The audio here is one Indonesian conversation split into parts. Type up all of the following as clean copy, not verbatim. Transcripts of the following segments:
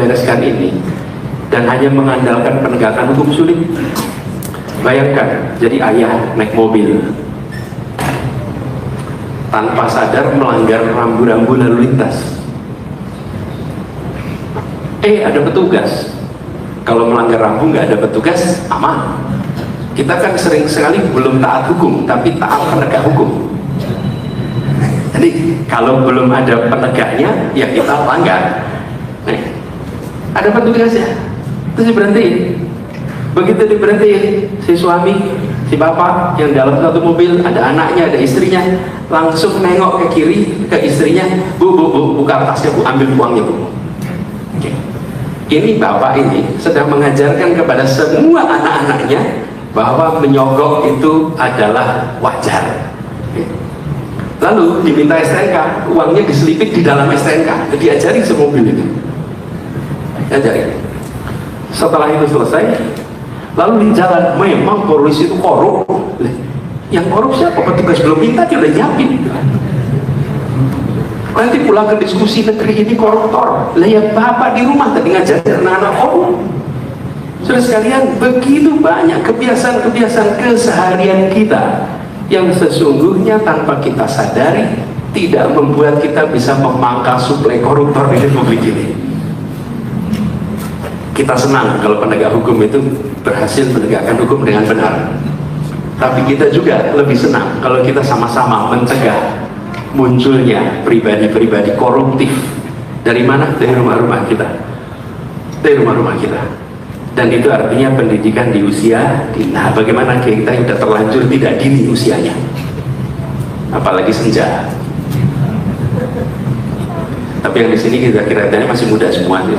bereskan ini dan hanya mengandalkan penegakan hukum sulit. Bayangkan, jadi ayah naik mobil tanpa sadar melanggar rambu-rambu lalu lintas. Ada petugas. Kalau melanggar rambu nggak ada petugas, aman. Kita kan sering sekali belum taat hukum, tapi taat penegak hukum. Jadi kalau belum ada penegaknya, ya kita langgar. Ada petugasnya, terus diberhentiin. Begitu diberhentiin, si suami, si bapak yang dalam satu mobil, ada anaknya, ada istrinya, langsung nengok ke kiri ke istrinya, bu, buka tasnya bu, ambil uangnya bu. Oke. Ini bapak ini sedang mengajarkan kepada semua anak-anaknya bahwa menyogok itu adalah wajar. Oke. Lalu diminta STNK, uangnya diselipit di dalam STNK, diajari semobil itu. Diajari. Setelah itu selesai, lalu di jalan, memang polisi itu korup. Yang korup siapa? Petugas belum minta, dia udah nyiapin. Nanti pulang ke diskusi, negeri ini koruptor. Lah ya bapak di rumah tadi ngajarin anak-anak korup. Saudara sekalian, begitu banyak kebiasaan-kebiasaan keseharian kita yang sesungguhnya tanpa kita sadari tidak membuat kita bisa memangkas suplai koruptor di republik ini. Kita senang kalau penegak hukum itu berhasil menegakkan hukum dengan benar, tapi kita juga lebih senang kalau kita sama-sama mencegah munculnya pribadi-pribadi koruptif. Dari mana? Dari rumah-rumah kita, dari rumah-rumah kita. Dan itu artinya pendidikan di usia dini. Bagaimana kita sudah terlanjur tidak dini usianya, apalagi senja. Tapi yang di sini kita kira-kira masih muda semua sih.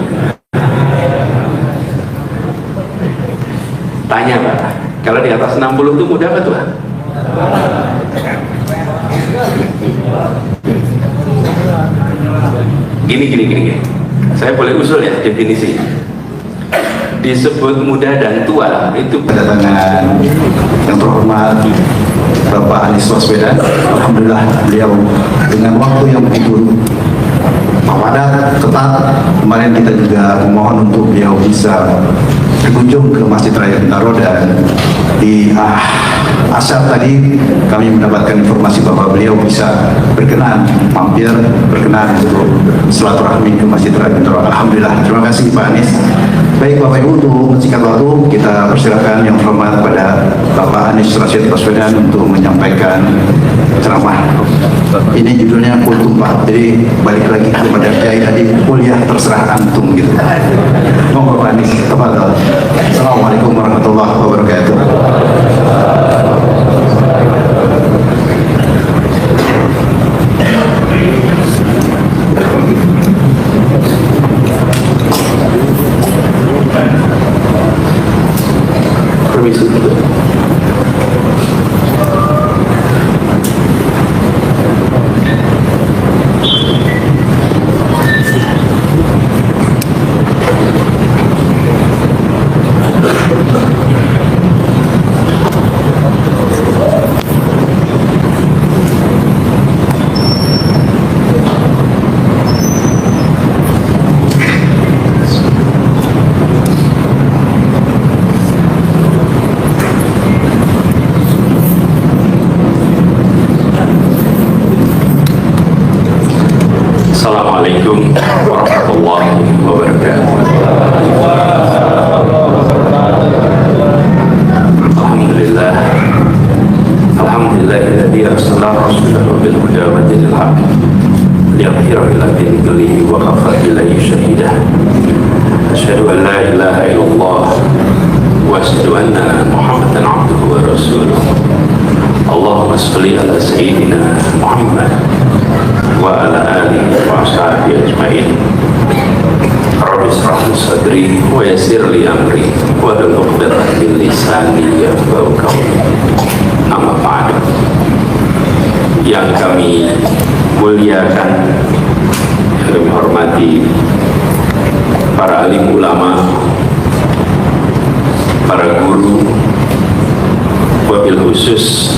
Tanya Pak, kalau di atas 60 itu muda apa Tuhan? Gini. Saya boleh usul ya definisi. Disebut muda dan tua itu kedatangan yang terhormat Bapak Anies Baswedan. Alhamdulillah beliau dengan waktu yang begitu padat, ketat. Kemarin kita juga memohon untuk beliau bisa berkunjung ke Masjid Raya Bintaro, dan di asar tadi kami mendapatkan informasi bahwa beliau bisa berkenan berkenan untuk silaturahmi ke Masjid Raya Bintaro. Alhamdulillah, terima kasih Pak Anies. Baik Bapak Ibu, untuk singkat waktu kita persilakan yang hormat pada Bapak Anies Rashid Baswedan untuk menyampaikan ceramah. Ini judulnya kultum Pak, jadi balik lagi kepada Kiai tadi, kuliah terserah antum gitu. Monggo Pak Anies, tafadhol. Assalamualaikum warahmatullahi wabarakatuh. Permisi. Assalamualaikum warahmatullahi wabarakatuh. Alhamdulillah, alhamdulillahilladzi arsala rasulahu bil huda wa dinil haqq liyudhhirahu 'ala dini kullihi wa kafa billahi shahida. Asyhadu an la ilaha illallah wa asyhadu anna Muhammadan 'abduhu wa rasuluh. Allahumma shalli ala sayyidina Muhammad wa ala alihi wa ashabihi ajma'in. Rabbi shrah li sadri wa yassir li amri wa hlul 'uqdatam min lisani yafqahu qawli. Amma ba'du. Yang kami muliakan, yang kami hormati para alim ulama, para guru, wabil khusus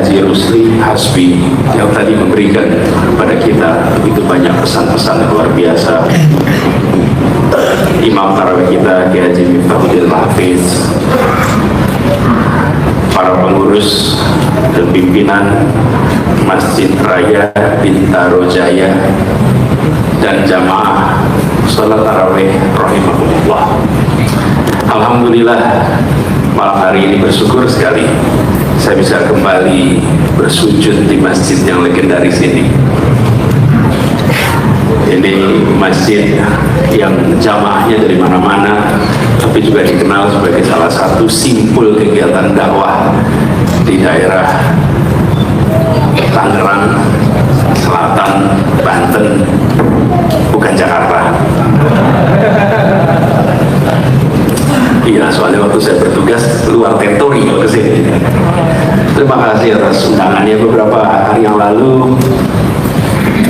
Haji Rusli Hasbi yang tadi memberikan kepada kita begitu banyak pesan-pesan luar biasa. Imam tarawih kita Kiai Haji Miftahul Hafiz, para pengurus dan pimpinan Masjid Raya Bintaro Jaya dan jamaah sholat tarawih rahimahullah. Alhamdulillah, malam hari ini bersyukur sekali saya bisa kembali bersujud di masjid yang legendaris ini. Ini masjid yang jamaahnya dari mana-mana, tapi juga dikenal sebagai salah satu simpul kegiatan dakwah di daerah Tangerang Selatan, Banten, bukan Jakarta. Iya, soalnya waktu saya bertugas luar teritori ke sini. Terima kasih atas undangannya. Beberapa hari yang lalu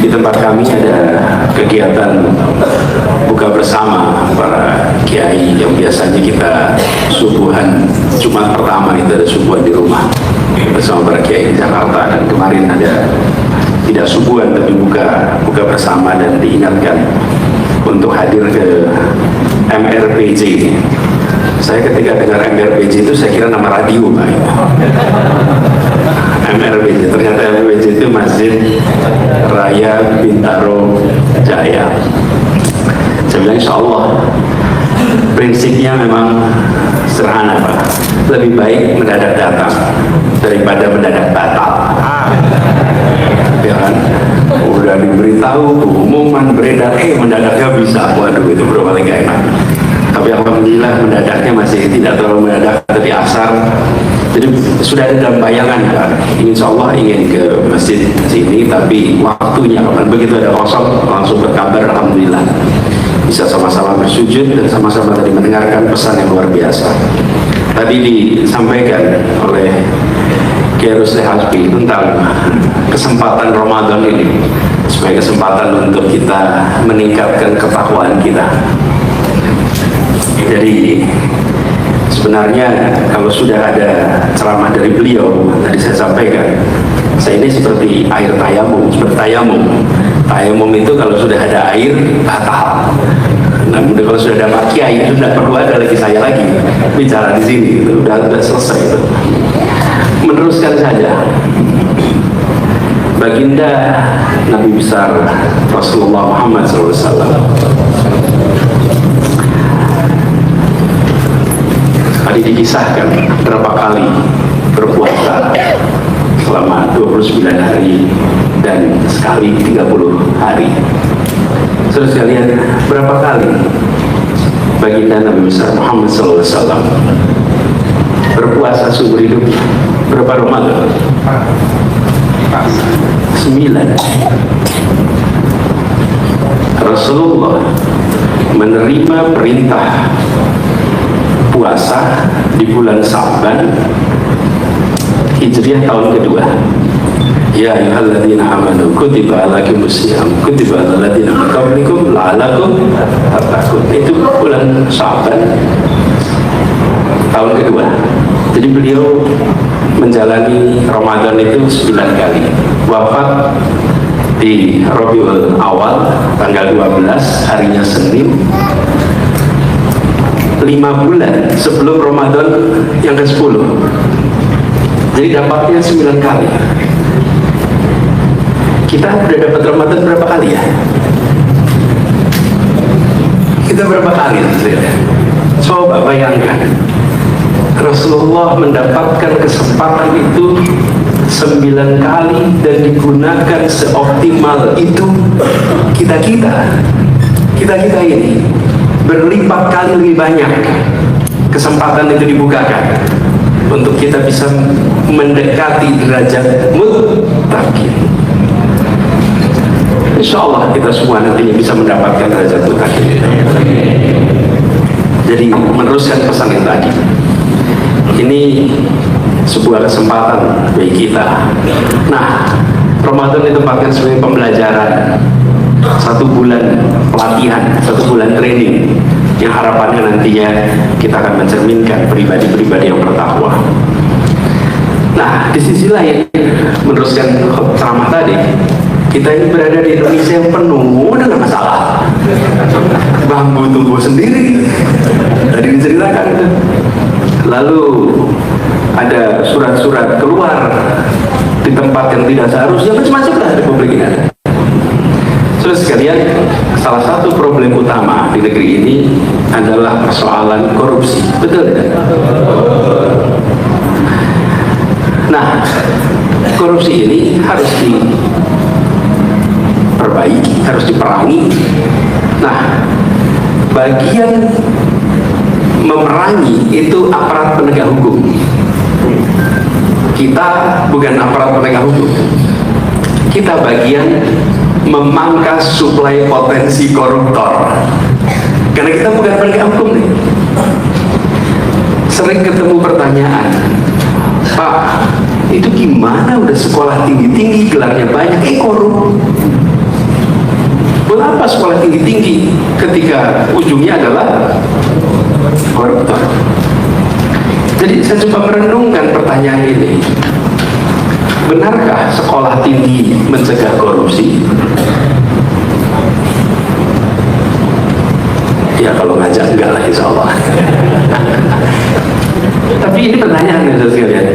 di tempat kami ada kegiatan buka bersama para kiai yang biasanya kita subuhan Jumat pertama itu ada subuhan di rumah bersama para kiai di Jakarta, dan kemarin ada tidak subuhan tapi buka bersama dan diingatkan untuk hadir ke MRPJ. Saya ketika dengar MRPJ itu saya kira nama radio, Pak. MRPJ, ternyata MRPJ itu Masjid Raya Bintaro Jaya. Saya bilang insya Allah prinsipnya memang sederhana, Pak. Lebih baik mendadak datang daripada mendadak batal. Ya kan? Udah diberitahu, pengumuman beredar, mendadaknya bisa. Waduh, itu paling gak enak. Tapi alhamdulillah mendadaknya masih tidak terlalu mendadak, tapi asar. Jadi sudah ada dalam bayangan, Pak. Insya Allah ingin ke masjid sini, tapi waktunya kapan begitu ada kosong langsung berkabar, alhamdulillah bisa sama-sama bersujud dan sama-sama tadi mendengarkan pesan yang luar biasa. Tadi disampaikan oleh Kiai Rusli Hasbi tentang kesempatan Ramadan ini sebagai kesempatan untuk kita meningkatkan ketakwaan kita. Jadi sebenarnya kalau sudah ada ceramah dari beliau tadi saya sampaikan, saya ini seperti air tayamum, seperti tayamum. Tayamum itu kalau sudah ada air batal. Namun kalau sudah ada Pak Kiai itu tidak perlu ada lagi saya lagi bicara di sini, itu udah selesai itu. Meneruskan saja. Baginda Nabi besar Rasulullah Muhammad SAW tadi dikisahkan berapa kali berpuasa selama 29 hari dan sekali 30 hari. Saudara sekalian, berapa kali baginda Nabi besar Muhammad SAW berpuasa seumur hidup? Berapa Ramadan? 9. Rasulullah menerima perintah puasa di bulan Sa'ban Hijriah tahun kedua. Ya ayyuhalladzina amanu kutiba alaikumusiyam kutiba alal ladzina min qablikum la'allakum tattaqun. Itu bulan Sa'ban tahun kedua. Jadi beliau menjalani Ramadan itu 9 kali. Wafat di Rabiul Awal tanggal 12, harinya Senin, 5 bulan sebelum Ramadan yang ke-10. Jadi dapatnya 9 kali. Kita udah dapat Ramadan berapa kali ya? Kita berapa kali? Coba bayangkan, Rasulullah mendapatkan kesempatan itu 9 kali dan digunakan seoptimal itu. Kita ini berlipat kali lebih banyak kesempatan itu dibukakan untuk kita bisa mendekati derajat muttaqin. Insya Allah kita semua nantinya bisa mendapatkan derajat muttaqin. Jadi meneruskan pesan yang tadi, ini sebuah kesempatan bagi kita. Nah, Ramadan ditempatkan sebagai pembelajaran, 1 bulan pelatihan, 1 bulan training yang harapannya nantinya kita akan mencerminkan pribadi-pribadi yang bertakwa. Nah, di sisi lain, meneruskan ceramah tadi, kita ini berada di Indonesia yang penuh dengan masalah. Bambu tumbuh sendiri, tadi diceritakan itu. Lalu ada surat-surat keluar di tempat yang tidak seharusnya, macam-macam lah Republik ini ada. Saudara sekalian, salah satu problem utama di negeri ini adalah persoalan korupsi. Betul tidak? Nah, korupsi ini harus diperbaiki, harus diperangi. Nah, bagian memerangi itu aparat penegak hukum. Kita bukan aparat penegak hukum. Kita bagian memangkas suplai potensi koruptor. Karena kita bukan penegak hukum nih. Sering ketemu pertanyaan, Pak, itu gimana udah sekolah tinggi-tinggi, gelarnya banyak, korup. Buat apa sekolah tinggi-tinggi ketika ujungnya adalah koruptor? Jadi saya coba merenungkan pertanyaan ini. Benarkah sekolah tinggi mencegah korupsi? Ya kalau ngajak enggak lah, insya Allah. Tapi ini pertanyaan ya sekalian.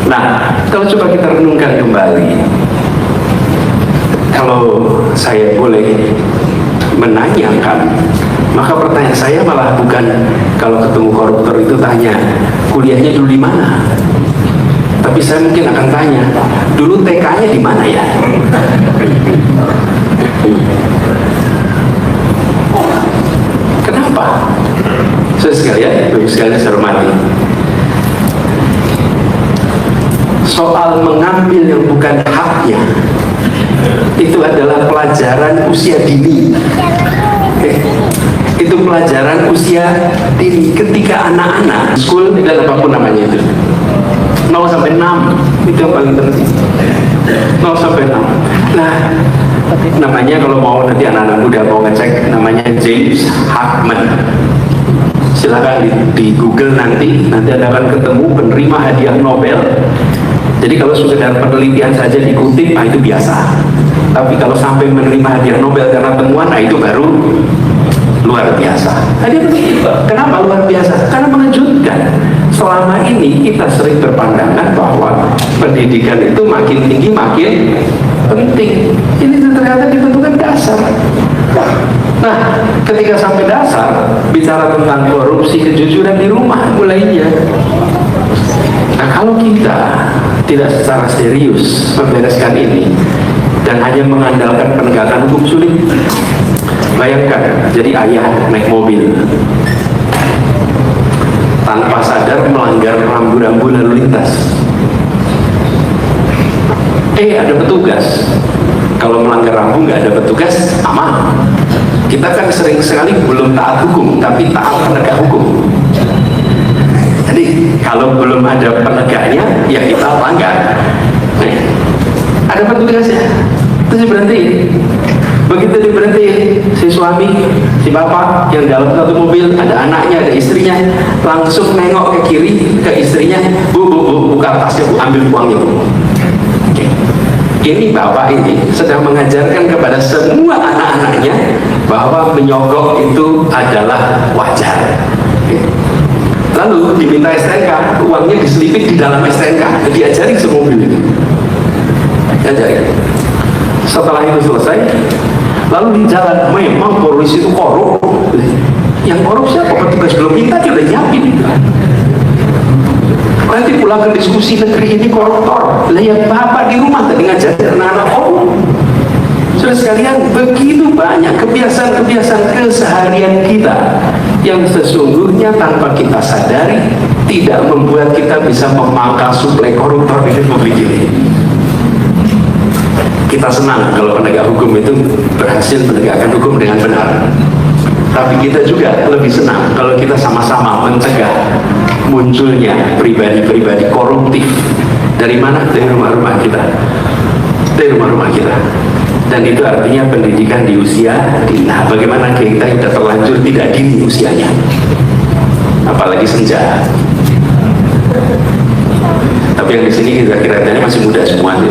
Nah, kalau coba kita renungkan kembali, kalau saya boleh menanyakan, maka pertanyaan saya malah bukan kalau ketemu koruptor itu tanya kuliahnya dulu di mana, tapi saya mungkin akan tanya dulu TK-nya di mana ya. Kenapa? Saudara sekalian, Bapak sekalian saya hormati, soal mengambil yang bukan haknya itu adalah pelajaran usia dini. Itu pelajaran usia dini ketika anak-anak school dan apapun namanya itu 0 sampai 6 itu yang paling penting. 0 sampai 6. Nah, namanya kalau mau nanti anak-anak muda mau ngecek, namanya James Hartman. Silakan di Google nanti Anda akan ketemu penerima hadiah Nobel. Jadi kalau sekedar penelitian saja dikutip, nah itu biasa. Tapi kalau sampai menerima hadiah Nobel karena temuan, nah itu baru luar biasa. Hadiah begitu. Kenapa luar biasa? Karena mengejutkan. Selama ini kita sering berpandangan bahwa pendidikan itu makin tinggi makin penting. Ini ternyata ditentukan dasar. Nah, ketika sampai dasar, bicara tentang korupsi, kejujuran di rumah mulainya. Nah, kalau kita tidak secara serius membereskan ini dan hanya mengandalkan penegakan hukum, sulit. Bayangkan, jadi ayah naik mobil tanpa sadar melanggar rambu-rambu lalu lintas. Ada petugas. Kalau melanggar rambu nggak ada petugas, aman. Kita kan sering sekali belum taat hukum, tapi taat penegak hukum. Jadi kalau belum ada penegaknya, ya kita langgar. Nah, ada petugasnya, terus berhenti. Begitu diberhentiin, si suami, si bapak yang dalam satu mobil, ada anaknya, ada istrinya, langsung nengok ke kiri ke istrinya, bu, buka tasnya, bu, ambil uangnya, bu. Oke. Ini bapak ini sedang mengajarkan kepada semua anak-anaknya bahwa menyogok itu adalah wajar. Oke. Lalu diminta STNK, uangnya diselipit di dalam STNK, diajarin semobil itu. Diajarin. Setelah itu selesai, lalu di jalan, memang polisi itu korup. Yang korup siapa? Petugas belum minta, dia udah nyiapin. Nanti pulang ke diskusi negeri ini koruptor. Lah ya bapak di rumah tadi ngajarin anak-anak korup. Saudara sekalian, begitu banyak kebiasaan-kebiasaan keseharian kita yang sesungguhnya tanpa kita sadari tidak membuat kita bisa memangkas suplai koruptor di Republik ini. Kita senang kalau penegak hukum itu berhasil menegakkan hukum dengan benar. Tapi kita juga lebih senang kalau kita sama-sama mencegah munculnya pribadi-pribadi koruptif. Dari mana? Dari rumah-rumah kita. Dari rumah-rumah kita. Dan itu artinya pendidikan di usia dini. Nah, bagaimana kita sudah terlanjur tidak dini usianya, apalagi senja. Tapi yang di sini kita kira-kira masih muda semua nih.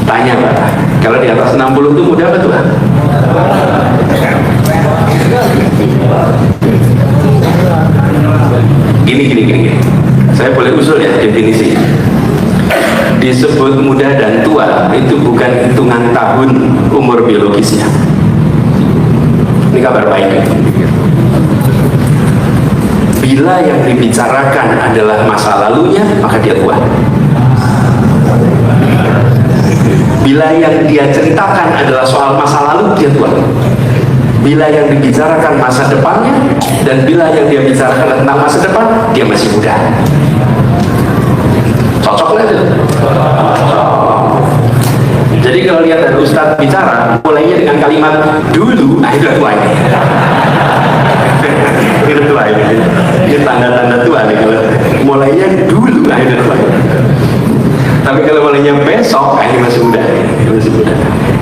Tanya Pak, kalau di atas 60 itu muda apa tua? Gini. Saya boleh usul ya definisi. Disebut muda dan tua itu bukan hitungan tahun umur biologisnya. Ini kabar baik. Bila yang dibicarakan adalah masa lalunya, maka dia tua. Bila yang dia ceritakan adalah soal masa lalu, dia tua. Bila yang dibicarakan masa depannya, dan bila yang dia bicarakan tentang masa depan, dia masih muda. Cocok nggak itu? Jadi kalau lihat dari Ustadz bicara, mulainya dengan kalimat dulu, nah itu tua ini. Itu tua ini. Ini tanda-tanda tua nih kalau mulainya dulu, nah itu tua. Tapi kalau mulainya besok, nah ini masih muda. Masih muda.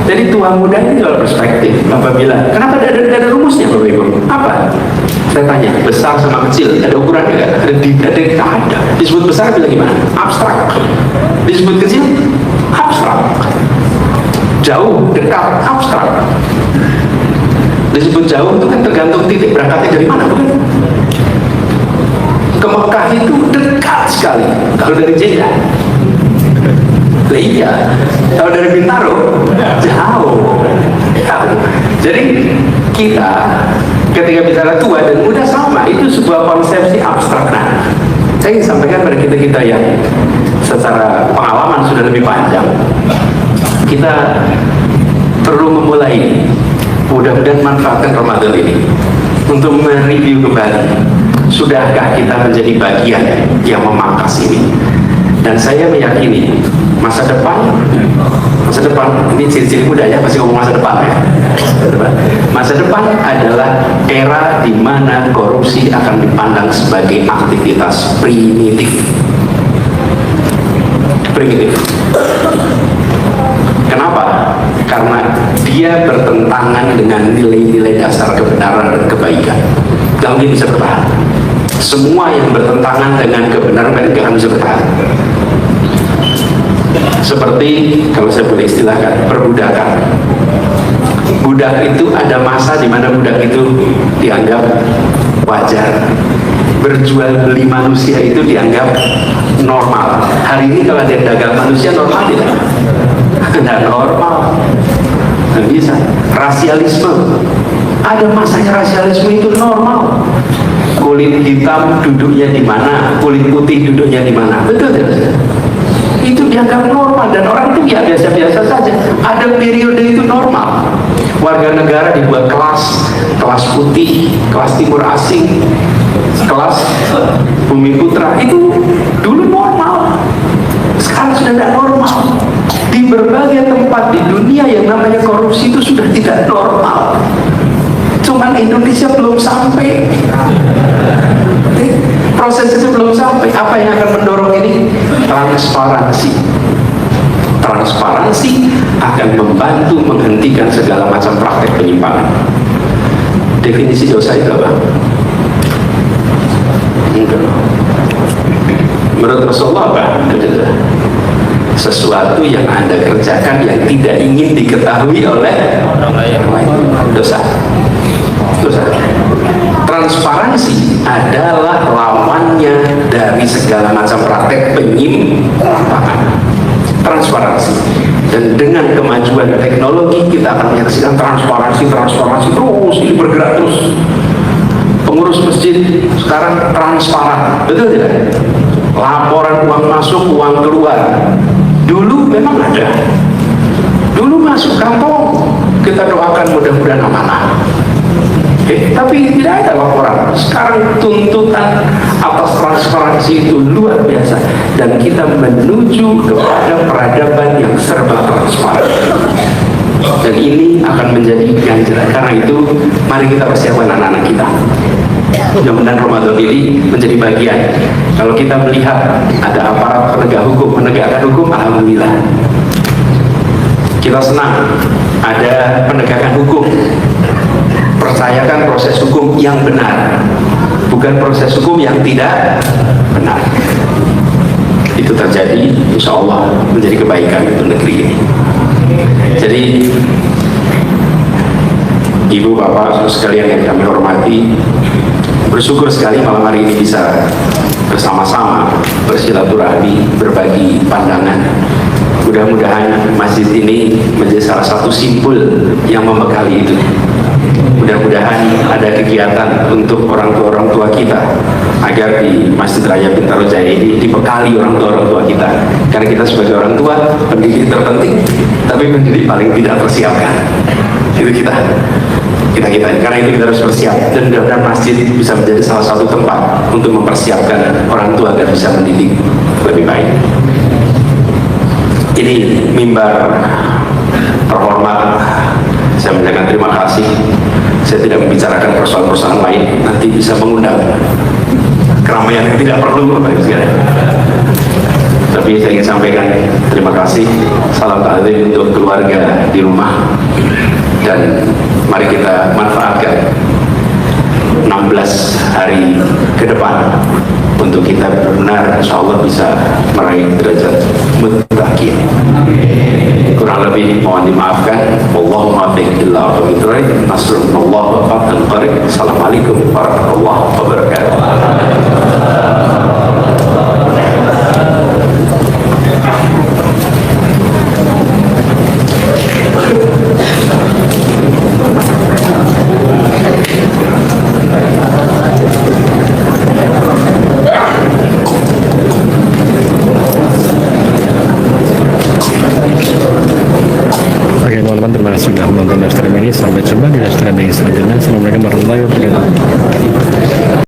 Jadi tua muda ini soal perspektif. Apabila, kenapa ada rumusnya Bapak Ibu? Apa? Saya tanya, besar sama kecil, ada ukurannya nggak? Ada. Disebut besar bilang gimana? Abstrak. Disebut kecil? Abstrak. Jauh, dekat, abstrak. Disebut jauh itu kan tergantung titik berangkatnya dari mana, bukan? Ke Mekah itu dekat sekali. Kalau dari Jeddah, iya. Kalau dari Bintaro, jauh. Jadi kita ketika bicara tua dan muda sama, itu sebuah konsepsi abstrak. Nah, saya ingin sampaikan pada kita yang secara pengalaman sudah lebih panjang, kita perlu memulai, mudah-mudahan manfaatkan Ramadan ini untuk mereview kembali, sudahkah kita menjadi bagian yang memangkas ini. Dan saya meyakini masa depan ini ciri-ciri muda ya, masih ngomong masa depan ya. Masa depan adalah era di mana korupsi akan dipandang sebagai aktivitas primitif. Kenapa? Karena dia bertentangan dengan nilai-nilai dasar kebenaran dan kebaikan. Gak mungkin bisa bertahan. Semua yang bertentangan dengan kebenaran gak akan bisa bertahan. Seperti kalau saya boleh istilahkan perbudakan. Budak itu ada masa di mana budak itu dianggap wajar. Berjual beli manusia itu dianggap normal. Hari ini kalau dia dagang manusia normal tidak? Tidak normal. Tidak bisa. Rasialisme. Ada masanya rasialisme itu normal. Kulit hitam duduknya di mana, kulit putih duduknya di mana. Betul tidak? Itu dianggap normal dan orang itu ya biasa-biasa saja. Ada periode itu normal. Warga negara dibuat kelas putih, kelas timur asing, kelas bumi putra, itu dulu normal. Sekarang sudah tidak normal. Di berbagai tempat di dunia yang namanya korupsi itu sudah tidak normal. Cuman Indonesia belum sampai. Proses itu belum sampai. Apa yang akan mendorong ini? Transparansi. Transparansi akan membantu menghentikan segala macam praktek penyimpangan. Definisi dosa itu apa? Menurut Rasulullah apa? Sesuatu yang Anda kerjakan yang tidak ingin diketahui oleh orang lain. Dosa. Transparansi adalah lawannya dari segala macam praktek penyimpangan. Transparansi. Dan dengan kemajuan teknologi kita akan menyaksikan transparansi terus, ini bergerak terus. Pengurus masjid sekarang transparan, betul tidak? Laporan uang masuk, uang keluar. Dulu memang ada. Dulu masuk kantong, kita doakan mudah-mudahan amanah. Tapi tidak ada laporan. Sekarang tuntutan atas transparansi itu luar biasa, dan kita menuju kepada peradaban yang serba transparan. Dan ini akan menjadi ganjaran. Karena itu, mari kita persiapkan anak-anak kita. Mudah-mudahan Ramadan ini menjadi bagian. Kalau kita melihat ada aparat penegak hukum menegakkan hukum, alhamdulillah. Kita senang ada penegakan hukum. Percayakan proses hukum yang benar, bukan bukan proses hukum yang tidak benar. Itu terjadi, insya Allah menjadi kebaikan untuk negeri ini. Jadi ibu bapak sekalian yang kami hormati, bersyukur sekali malam hari ini bisa bersama-sama bersilaturahmi, berbagi pandangan. Mudah-mudahan masjid ini menjadi salah satu simpul yang membekali itu. Mudah-mudahan ada kegiatan untuk orang tua kita agar di Masjid Raya Bintaro Jaya ini dibekali orang tua kita. Karena kita sebagai orang tua, pendidik terpenting, tapi pendidik paling tidak tersiapkan. Itu kita. Karena itu kita harus bersiap, dan mudah-mudahan masjid bisa menjadi salah satu tempat untuk mempersiapkan orang tua agar bisa mendidik lebih baik. Ini mimbar terhormat, saya menyampaikan terima kasih. Saya tidak membicarakan persoalan-persoalan lain, nanti bisa mengundang keramaian yang tidak perlu, Bapak Ibu sekalian. Tapi saya ingin sampaikan terima kasih, salam ta'zim untuk keluarga di rumah, dan mari kita manfaatkan 16 hari ke depan untuk kita benar-benar insya Allah bisa meraih derajat muttaqin. Kurang lebih mohon dimaafkan. Allahumma muwaffiq illa billahir nasrullah wa fathul qarib. Assalamualaikum warahmatullahi wabarakatuh. Oke teman-teman, terima kasih sudah menonton live stream ini. Sampai jumpa di live stream selanjutnya. Assalamualaikum warahmatullahi wabarakatuh.